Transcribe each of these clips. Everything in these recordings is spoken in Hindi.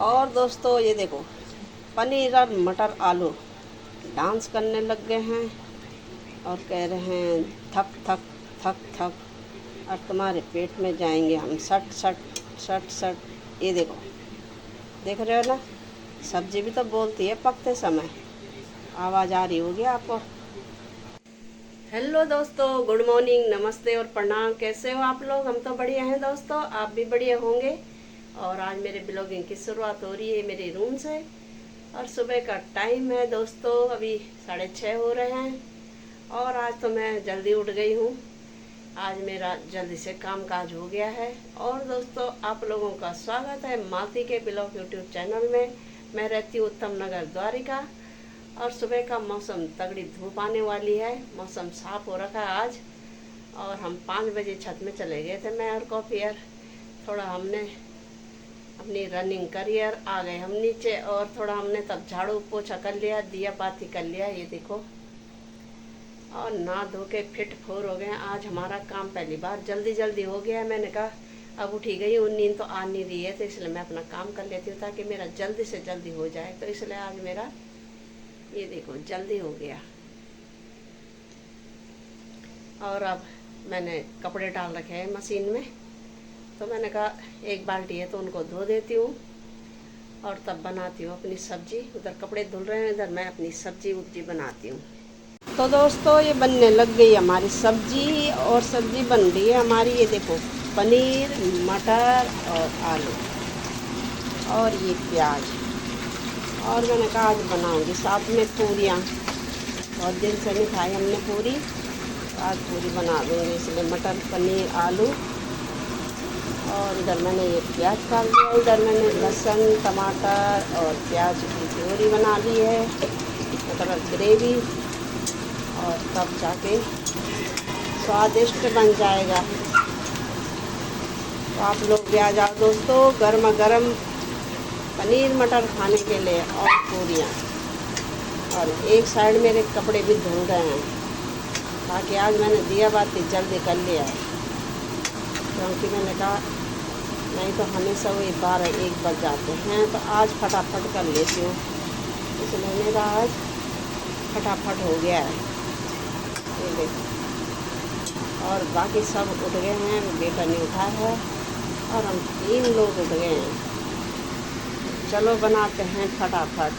और दोस्तों ये देखो, पनीर और मटर आलू डांस करने लग गए हैं और कह रहे हैं थक थक थक थक, और तुम्हारे पेट में जाएंगे हम सट सट सट सट। ये देखो, देख रहे हो ना, सब्जी भी तो बोलती है पकते समय। आवाज़ आ रही होगी आपको। हेलो दोस्तों, गुड मॉर्निंग, नमस्ते और प्रणाम। कैसे हो आप लोग? हम तो बढ़िया हैं दोस्तों, आप भी बढ़िया होंगे। और आज मेरे ब्लॉगिंग की शुरुआत हो रही है मेरे रूम से। और सुबह का टाइम है दोस्तों, अभी 6:30 हो रहे हैं। और आज तो मैं जल्दी उठ गई हूँ। आज मेरा जल्दी से काम काज हो गया है। और दोस्तों, आप लोगों का स्वागत है मालती के ब्लॉग यूट्यूब चैनल में। मैं रहती हूँ उत्तम नगर द्वारिका। और सुबह का मौसम तगड़ी धूप आने वाली है, मौसम साफ हो रखा है आज। और हम 5 बजे छत में चले गए थे, मैं और कॉफियर। थोड़ा हमने अपनी रनिंग करी और आ गए हम नीचे। और थोड़ा हमने तब झाड़ू पोछा कर लिया, दिया बाती कर लिया, ये देखो। और नहा धो के फिट फोर हो गए। आज हमारा काम पहली बार जल्दी जल्दी हो गया है। मैंने कहा अब उठी गई हूँ, नींद तो आ नहीं रही है, तो इसलिए मैं अपना काम कर लेती हूँ ताकि मेरा जल्दी से जल्दी हो जाए। तो इसलिए आज मेरा ये देखो जल्दी हो गया। और अब मैंने कपड़े डाल रखे हैं मशीन में, तो मैंने कहा एक बाल्टी है तो उनको धो देती हूँ और तब बनाती हूँ अपनी सब्जी। उधर कपड़े धुल रहे हैं, इधर मैं अपनी सब्जी उब्जी बनाती हूँ। तो दोस्तों, ये बनने लग गई हमारी सब्जी। और सब्जी बन रही है हमारी, ये देखो, पनीर मटर और आलू और ये प्याज। और मैंने कहा आज बनाऊंगी साथ में पूरियाँ, बहुत दिन से नहीं खाई हमने पूरी, तो आज पूरी बना दूँगी। इसलिए मटर पनीर आलू। और इधर मैंने ये प्याज डाल दिया, इधर मैंने लहसुन टमाटर और प्याज की प्यूरी बना ली है, मतलब ग्रेवी। और तब जाके स्वादिष्ट बन जाएगा। तो आप लोग भी आ जाओ दोस्तों, गर्मा गर्म पनीर मटर खाने के लिए और पूरियाँ। और एक साइड मेरे कपड़े भी धुल रहे हैं, बाकी आज मैंने दिया बाती जल्दी कर लिया है, क्योंकि मैंने कहा नहीं तो हमेशा वही 12-1 बज जाते हैं, तो आज फटाफट कर लेती हूँ। इसलिए मेरा आज फटाफट हो गया है, ये देखो। और बाकी सब उठ गए हैं, बेटा नहीं उठा है और हम 3 लोग उठ गए हैं। चलो बनाते हैं फटाफट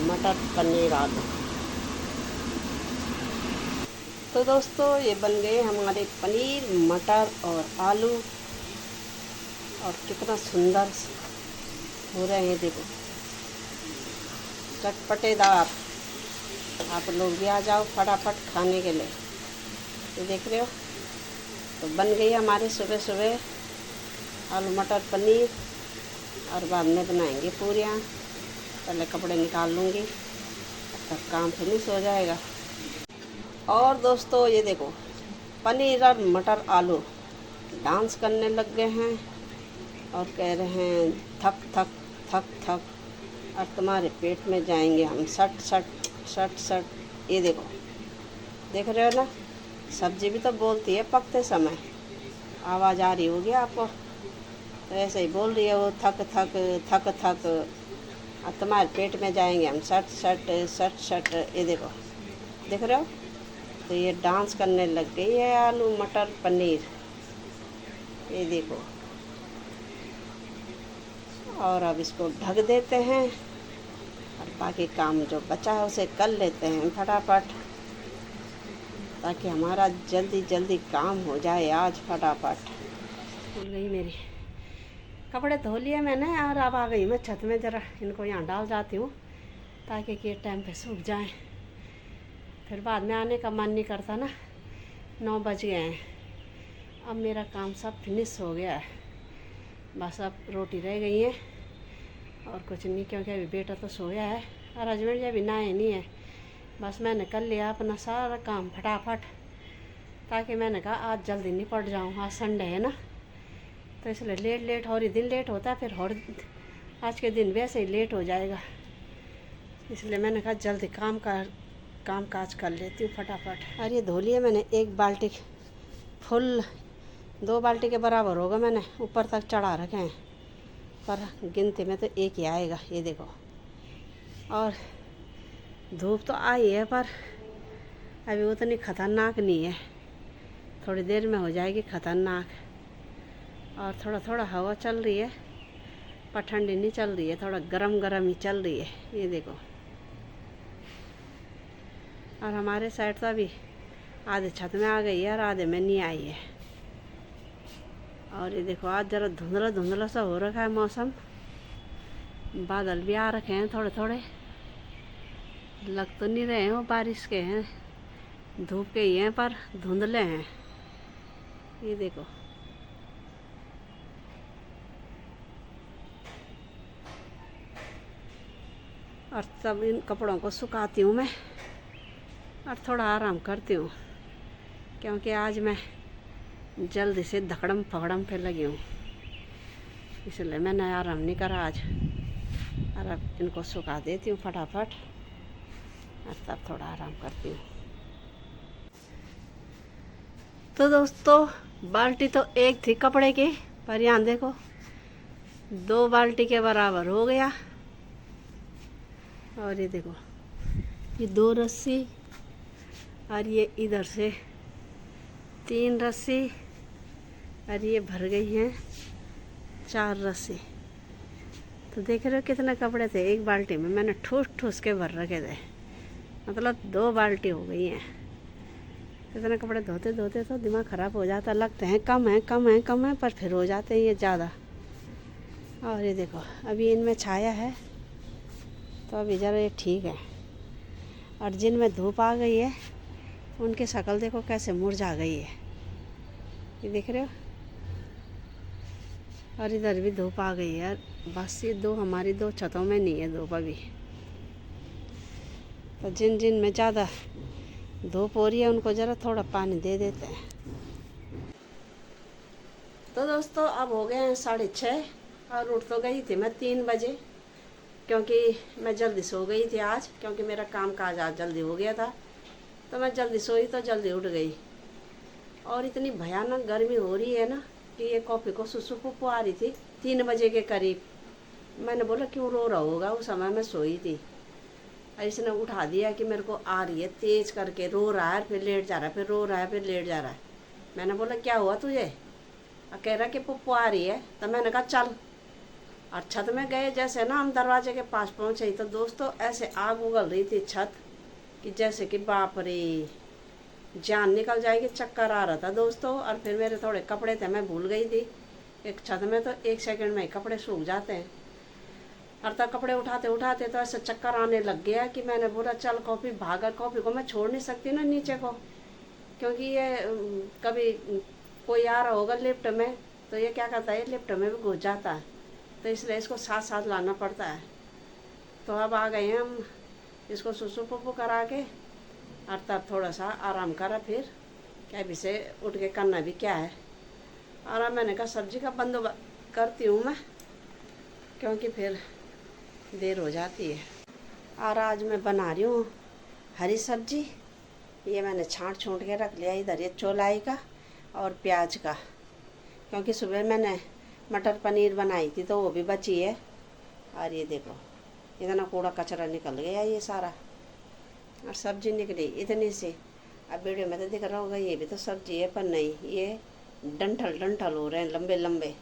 मटर पनीर आलू। तो दोस्तों, ये बन गए हमारे पनीर मटर और आलू, और कितना सुंदर हो रहे हैं, देखो, चटपटेदार। आप लोग भी आ जाओ फटाफट खाने के लिए। ये देख रहे हो, तो बन गई हमारे सुबह सुबह आलू मटर पनीर। और बाद में बनाएंगे पूरियाँ। पहले कपड़े निकाल लूँगी, तब काम फिनिश हो जाएगा। और दोस्तों, ये देखो, पनीर और मटर आलू डांस करने लग गए हैं और कह रहे हैं थक थक थक थक, और तुम्हारे पेट में जाएंगे हम सट सट सट सट। ये देखो, देख रहे हो ना, सब्जी भी तो बोलती है पकते समय। आवाज़ आ रही होगी आपको। तो ऐसे ही बोल रही है वो, थक थक थक थक, और तुम्हारे पेट में जाएंगे हम सट सट सट सट। ये देखो, देख रहे हो, तो ये डांस करने लग गई है आलू मटर पनीर, ये देखो। और अब इसको ढक देते हैं और बाकी काम जो बचा है उसे कर लेते हैं फटाफट, ताकि हमारा जल्दी जल्दी काम हो जाए आज फटाफट। भूल गई मेरी, कपड़े धो लिए मैंने और अब आ गई मैं छत में। ज़रा इनको यहाँ डाल जाती हूँ ताकि कि टाइम पे सूख जाएं, फिर बाद में आने का मन नहीं करता ना। 9 बज गए हैं। अब मेरा काम सब फिनिश हो गया है, बस अब रोटी रह गई है और कुछ नहीं, क्योंकि अभी बेटा तो सोया है और हस्बैंड जी अभी नहाए नहीं है। बस मैंने कर लिया अपना सारा काम फटाफट, ताकि मैंने कहा आज जल्दी निपट जाऊँ, आज संडे है ना, तो इसलिए लेट हो रही, दिन लेट होता है, फिर और आज के दिन वैसे ही लेट हो जाएगा। इसलिए मैंने कहा जल्दी काम काज कर लेती हूँ फटाफट। और ये धो लिए मैंने, 1 बाल्टी फुल, 2 बाल्टी के बराबर होगा, मैंने ऊपर तक चढ़ा रखे हैं। पर गिनती में तो एक ही आएगा, ये देखो। और धूप तो आई है पर अभी उतनी खतरनाक नहीं है, थोड़ी देर में हो जाएगी खतरनाक। और थोड़ा थोड़ा हवा चल रही है पर ठंडी नहीं चल रही है, थोड़ा गरम गरम ही चल रही है, ये देखो। और हमारे साइड तो अभी आधे छत में आ गई है और आधे में नहीं आई है। और ये देखो आज ज़रा धुंधला धुंधला सा हो रखा है मौसम, बादल भी आ रखे हैं थोड़े थोड़े, लग तो नहीं रहे हो बारिश के हैं, धूप के ही हैं पर धुंधले हैं, ये देखो। और तब इन कपड़ों को सुखाती हूँ मैं और थोड़ा आराम करती हूँ, क्योंकि आज मैं जल्दी से धकड़म पकड़म पे लगी हूँ, इसलिए मैंने आराम नहीं करा आज। और अब इनको सुखा देती हूँ फटाफट और तब थोड़ा आराम करती हूँ। तो दोस्तों बाल्टी तो एक थी कपड़े की, पर यहाँ देखो 2 बाल्टी के बराबर हो गया। और ये देखो ये 2 रस्सी और ये इधर से 3 रस्सी और ये भर गई हैं 4 रस्सी। तो देख रहे हो कितने कपड़े थे एक बाल्टी में, मैंने ठूस ठूस के भर रखे थे, मतलब 2 बाल्टी हो गई हैं। इतने कपड़े धोते धोते तो दिमाग ख़राब हो जाता, लगते हैं कम है कम है कम है, पर फिर हो जाते हैं ये ज़्यादा। और ये देखो अभी इनमें छाया है तो अभी ज़रा ये ठीक है, और जिनमें धूप आ गई है उनकी शक्ल देखो कैसे मुरझा गई है, ये देख रहे हो। और इधर भी धूप आ गई है, बस ये 2 हमारी 2 छतों में नहीं है धूप अभी। तो जिन जिन में ज़्यादा धूप हो रही है उनको ज़रा थोड़ा पानी दे देते हैं। तो दोस्तों अब हो गए हैं 6:30 और उठ तो गई थी मैं 3 बजे, क्योंकि मैं जल्दी सो गई थी आज, क्योंकि मेरा काम काज आज जल्दी हो गया था। तो मैं जल्दी सोई तो जल्दी उठ गई। और इतनी भयानक गर्मी हो रही है ना कि ये कॉफ़ी को सुसु पुप्पू आ रही थी 3 बजे के करीब। मैंने बोला क्यों रो रहा होगा, उस समय मैं सोई थी। इसने उठा दिया कि मेरे को आ रही है तेज़ करके, रो रहा है फिर लेट जा रहा है, फिर रो रहा है फिर लेट जा रहा है। मैंने बोला क्या हुआ तुझे, कह रहा कि पुप्पू आ रही है। तो मैंने कहा चल, और छत में गए। जैसे ना हम दरवाजे के पास पहुँचे तो दोस्तों ऐसे आग उगल रही थी छत कि जैसे कि बाप रे जान निकल जाएगी, चक्कर आ रहा था दोस्तों। और फिर मेरे थोड़े कपड़े थे, मैं भूल गई थी, एक छत में तो 1 सेकंड में ही कपड़े सूख जाते हैं। और तब कपड़े उठाते उठाते तो ऐसे चक्कर आने लग गया कि मैंने बोला चल कॉफ़ी भागा, कॉफ़ी को मैं छोड़ नहीं सकती ना नीचे को, क्योंकि ये कभी कोई आ रहा होगा लिफ्ट में तो ये क्या करता है, लिफ्ट में भी घुस जाता है, तो इसलिए इसको साथ साथ लाना पड़ता है। तो अब आ गए हैं हम, इसको सुसु पुप्पू करा के और तब थोड़ा सा आराम करा, फिर क्या भी से उठ के करना भी क्या है। और अब मैंने कहा सब्जी का बंदोबस्त करती हूँ मैं, क्योंकि फिर देर हो जाती है। और आज मैं बना रही हूँ हरी सब्जी। ये मैंने छाँट छूट के रख लिया इधर, ये चौलाई का और प्याज का, क्योंकि सुबह मैंने मटर पनीर बनाई थी तो वो भी बची है। और ये देखो इतना कूड़ा कचरा निकल गया ये सारा, और सब्जी निकली इतनी सी। अब वीडियो में तो दिख रहा होगा ये भी तो सब्जी है, पर नहीं, ये डंठल डंठल हो रहे हैं लंबे लंबे।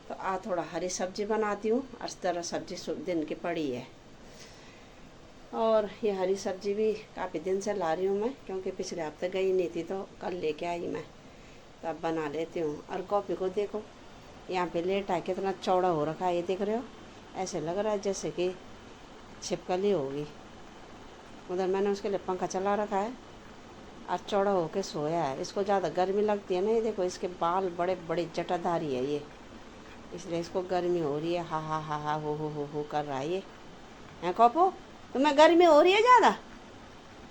तो थोड़ा हरी सब्जी बनाती हूँ, और तरह सब्जी दिन की पड़ी है। और ये हरी सब्जी भी काफ़ी दिन से ला रही हूँ मैं, क्योंकि पिछले हफ्ते गई नहीं थी तो कल लेके आई मैं, तो अब बना लेती हूँ। और कॉफ़ी को देखो यहाँ पे लेटा है, कितना चौड़ा हो रखा है, ये देख रहे हो, ऐसे लग रहा है जैसे कि छिपकली होगी। उधर मैंने उसके लिए पंखा चला रखा है और चौड़ा होके सोया है। इसको ज़्यादा गर्मी लगती है ना, ये देखो इसके बाल बड़े बड़े जटाधारी है ये, इसलिए इसको गर्मी हो रही है। हा हो कर रहा है ये। हैं कॉपो, तुम्हें गर्मी हो रही है ज़्यादा?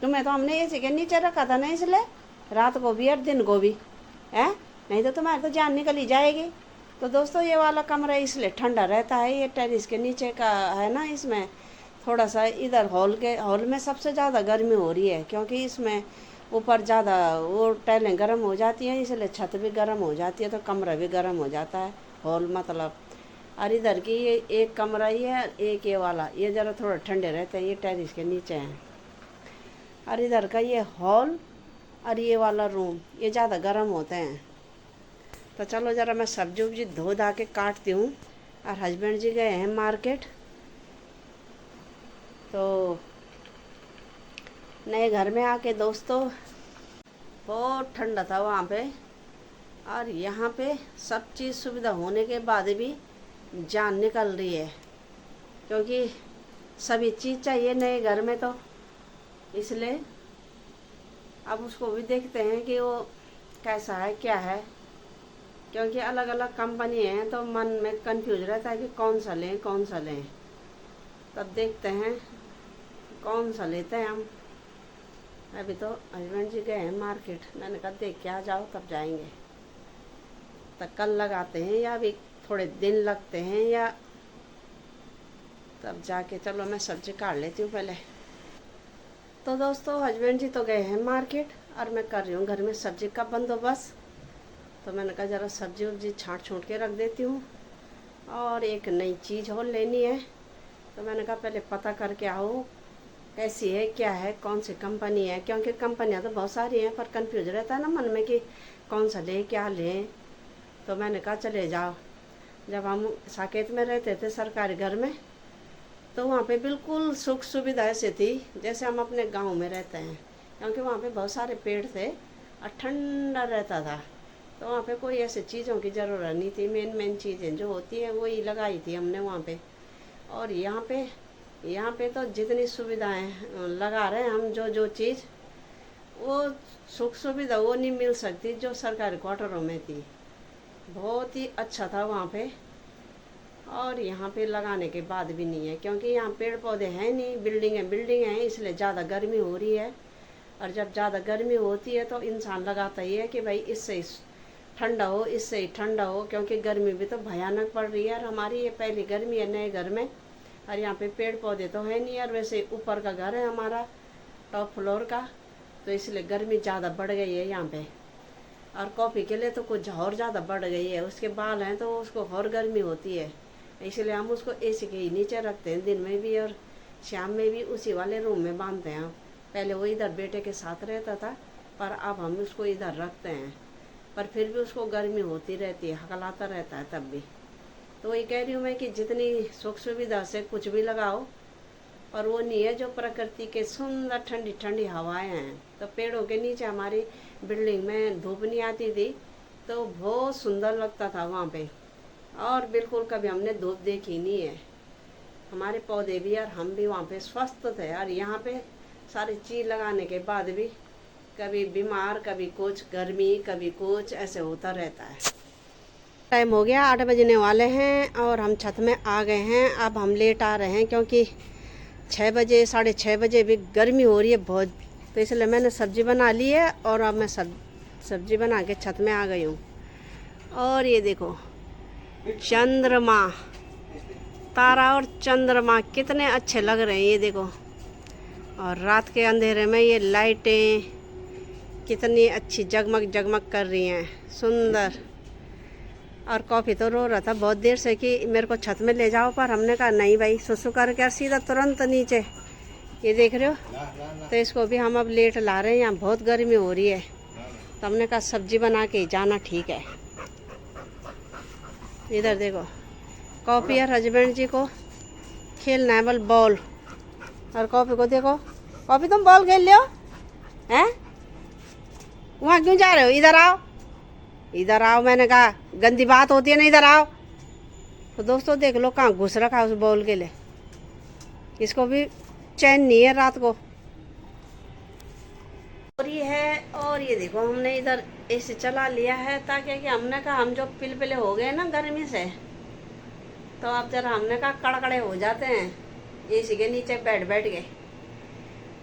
तुम्हें तो हमने एसी के नीचे रखा था ना, इसलिए रात को भी और दिन को भी है, नहीं तो तुम्हारी तो जान निकली जाएगी। तो दोस्तों ये वाला कमरा इसलिए ठंडा रहता है, ये टेरिस के नीचे का है ना, इसमें थोड़ा सा इधर हॉल में सबसे ज़्यादा गर्मी हो रही है, क्योंकि इसमें ऊपर ज़्यादा वो टाइलें गर्म हो जाती हैं, इसलिए छत भी गर्म हो जाती है, तो कमरा भी गर्म हो जाता है, हॉल मतलब। और इधर की ये एक कमरा ही है, एक ये वाला, ये ज़रा थोड़ा ठंडे रहते हैं, ये टेरिस के नीचे हैं। और इधर का ये हॉल और ये वाला रूम ये ज़्यादा गर्म होते हैं। तो चलो ज़रा मैं सब्जी उब्जी धो धा के काटती हूँ। और हस्बैंड जी गए हैं मार्केट, तो नए घर में आके दोस्तों बहुत ठंडा था वहाँ पे। और यहाँ पे सब चीज़ सुविधा होने के बाद भी जान निकल रही है, क्योंकि सभी चीज़ चाहिए नए घर में, तो इसलिए अब उसको भी देखते हैं कि वो कैसा है क्या है, क्योंकि अलग अलग कंपनी हैं तो मन में कंफ्यूज रहता है कि कौन सा लें कौन सा लें। तब देखते हैं कौन सा लेते हैं हम। अभी तो हस्बैंड जी गए हैं मार्केट, मैंने कहा देख के आ जाओ तब जाएंगे। तो कल लगाते हैं या अभी थोड़े दिन लगते हैं, या तब जाके। चलो मैं सब्जी काट लेती हूँ पहले। तो दोस्तों हस्बैंड जी तो गए हैं मार्केट और मैं कर रही हूँ घर में सब्जी का बंदोबस्त। तो मैंने कहा ज़रा सब्जी उब्जी छाँट छूट के रख देती हूँ। और एक नई चीज़ और लेनी है, तो मैंने कहा पहले पता करके आओ कैसी है क्या है, कौन सी कंपनी है, क्योंकि कंपनियाँ तो बहुत सारी हैं पर कंफ्यूज रहता है ना मन में कि कौन सा लें क्या लें। तो मैंने कहा चले जाओ। जब हम साकेत में रहते थे सरकारी घर में, तो वहाँ पे बिल्कुल सुख सुविधा ऐसे थी जैसे हम अपने गांव में रहते हैं, क्योंकि वहाँ पे बहुत सारे पेड़ थे और ठंडा रहता था। तो वहाँ पे कोई ऐसे चीज़ों की ज़रूरत नहीं थी, मेन चीज़ें जो होती हैं वही लगाई थी हमने वहाँ पे। और यहाँ पे तो जितनी सुविधाएं लगा रहे हैं हम, जो चीज़ वो सुख सुविधा वो नहीं मिल सकती जो सरकारी क्वार्टरों में थी। बहुत ही अच्छा था वहाँ पे। और यहाँ पे लगाने के बाद भी नहीं है, क्योंकि यहाँ पेड़ पौधे हैं नहीं, बिल्डिंग हैं, इसलिए ज़्यादा गर्मी हो रही है। और जब ज़्यादा गर्मी होती है तो इंसान लगाता ही है कि भाई इससे ठंडा हो, इससे ही ठंडा हो, क्योंकि गर्मी भी तो भयानक पड़ रही है। और हमारी ये पहली गर्मी है नए घर में, और यहाँ पे पेड़ पौधे तो है नहीं। और वैसे ऊपर का घर है हमारा टॉप फ्लोर का, तो इसलिए गर्मी ज़्यादा बढ़ गई है यहाँ पे। और कॉफ़ी के लिए तो कुछ और ज़्यादा बढ़ गई है, उसके बाल हैं तो उसको और गर्मी होती है, इसलिए हम उसको एसी के ही नीचे रखते हैं, दिन में भी और शाम में भी उसी वाले रूम में बांधते हैं। पहले वो इधर बेटे के साथ रहता था, पर अब हम उसको इधर रखते हैं। पर फिर भी उसको गर्मी होती रहती है, हकलाता रहता है तब भी। तो वही कह रही हूँ मैं कि जितनी सुख सुविधा से कुछ भी लगाओ, और वो नहीं है जो प्रकृति के सुंदर ठंडी ठंडी हवाएं हैं। तो पेड़ों के नीचे हमारी बिल्डिंग में धूप नहीं आती थी, तो बहुत सुंदर लगता था वहाँ पे। और बिल्कुल कभी हमने धूप देखी नहीं है। हमारे पौधे भी और हम भी वहाँ पे स्वस्थ थे। और यहाँ पे सारी चीज़ लगाने के बाद भी कभी बीमार, कभी कुछ गर्मी, कभी कुछ, ऐसे होता रहता है। टाइम हो गया, 8 बजने वाले हैं और हम छत में आ गए हैं। अब हम लेट आ रहे हैं क्योंकि 6 बजे 6:30 बजे भी गर्मी हो रही है बहुत, तो इसलिए मैंने सब्ज़ी बना ली है। और अब मैं सब्ज़ी बना के छत में आ गई हूँ। और ये देखो चंद्रमा, तारा और चंद्रमा कितने अच्छे लग रहे हैं, ये देखो। और रात के अंधेरे में ये लाइटें कितनी अच्छी जगमग जगमग कर रही हैं, सुंदर। और कॉफ़ी तो रो रहा था बहुत देर से कि मेरे को छत में ले जाओ, पर हमने कहा नहीं भाई, सुसु करके सीधा तुरंत नीचे, ये देख रहे हो। तो इसको भी हम अब लेट ला रहे हैं, यहाँ बहुत गर्मी हो रही है, तो हमने कहा सब्जी बना के जाना ठीक है। इधर देखो कॉफ़ी और हस्बैंड जी को खेलना है बॉल, और कॉफ़ी को देखो, कॉफ़ी तुम बॉल खेल लो हैं, वहाँ क्यों जा रहे हो, इधर आओ, इधर आओ, मैंने कहा गंदी बात होती है ना, इधर आओ। तो दोस्तों देख लो कहाँ घुस रखा है उस बॉल के लिए, इसको भी चैन नहीं है रात को। और ये है, और ये देखो हमने इधर एसी चला लिया है, ताकि कि हमने कहा हम जो पिलपिले हो गए ना गर्मी से, तो अब जरा हमने कहा कड़कड़े हो जाते हैं एसी के नीचे बैठ के।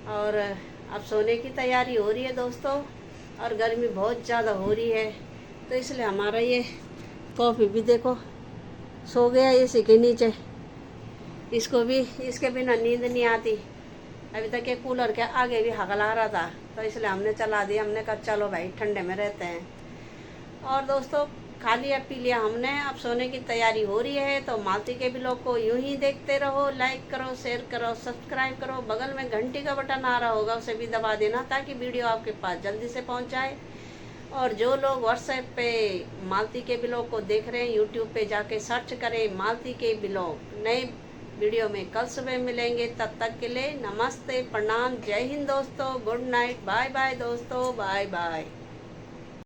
और अब सोने की तैयारी हो रही है दोस्तों, और गर्मी बहुत ज़्यादा हो रही है, तो इसलिए हमारा ये कॉफ़ी भी देखो सो गया एसी के नीचे। इसको भी, इसके बिना नींद नहीं आती। अभी तक ये कूलर के आगे भी हकला रहा था, तो इसलिए हमने चला दिया। हमने कहा चलो भाई ठंडे में रहते हैं। और दोस्तों खा लिया पी लिया हमने, अब सोने की तैयारी हो रही है। तो मालती के ब्लॉग को यूं ही देखते रहो, लाइक करो, शेयर करो, सब्सक्राइब करो, बगल में घंटी का बटन आ रहा होगा उसे भी दबा देना ताकि वीडियो आपके पास जल्दी से पहुंच जाए। और जो लोग व्हाट्सएप पे मालती के ब्लॉग को देख रहे हैं, यूट्यूब पे जाके सर्च करें मालती के ब्लॉग। नए वीडियो में कल सुबह मिलेंगे, तब तक के लिए नमस्ते, प्रणाम, जय हिंद दोस्तों, गुड नाइट, बाय बाय दोस्तों, बाय बाय।